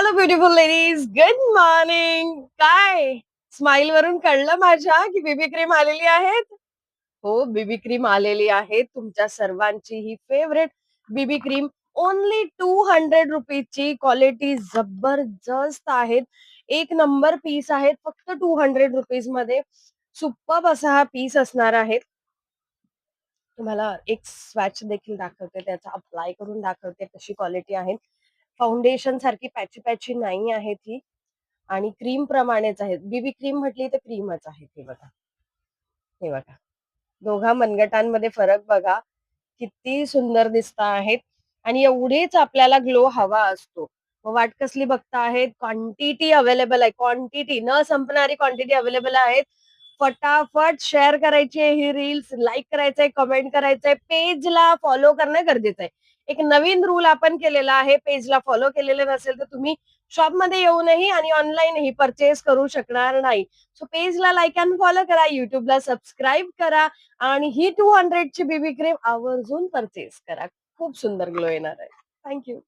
Hello beautiful ladies, good morning. काय smile वरून कळलं माझ्या की बीबी क्रीम आलेली आहेत? हो, बीबी क्रीम आलेली आहे. तुमच्या सर्वांची ही फेवरेट बीबी क्रीम ओन्ली 200 रुपीजची. क्वालिटी जबरदस्त आहेत. एक नंबर पीस आहेत. फक्त 200 रुपीज मध्ये सुपर्ब असा हा पीस असणार आहे. तुम्हाला एक स्वॅच देखील दाखवते, त्याचा अप्लाय करून दाखवते कशी क्वालिटी आहे. फाउंडेशन सारखी पॅची पॅची नाही आहे ती आणि क्रीम प्रमाणेच आहे. बीबी क्रीम म्हटली तर क्रीमच आहे. हे बघा, हे बघा. दोघा मनगटांमध्ये फरक बघा. किती सुंदर दिसत आहेत आणि एवढीच आपल्याला ग्लो हवा असतो. मग वाट कसली बघता आहेत? क्वांटिटी अवेलेबल आहे. क्वांटिटी न संपणारी क्वांटिटी अवेलेबल आहेत. फटाफट शेअर करायची आहे ही रील्स, लाईक करायचंय, कमेंट करायचंय, पेजला फॉलो करणं गरजेचं आहे. एक नवीन रूल आपण केलेला आहे. पेजला फॉलो केलेलं नसेल तर तुम्ही शॉपमध्ये येऊनही आणि ऑनलाईनही परचेस करू शकणार नाही. सो पेजला लाईक अँड फॉलो करा, युट्यूबला सबस्क्राईब करा आणि ही 200 ची बीबी क्रीम आवर्जून परचेस करा. खूप सुंदर ग्लो येणार आहे. Thank you.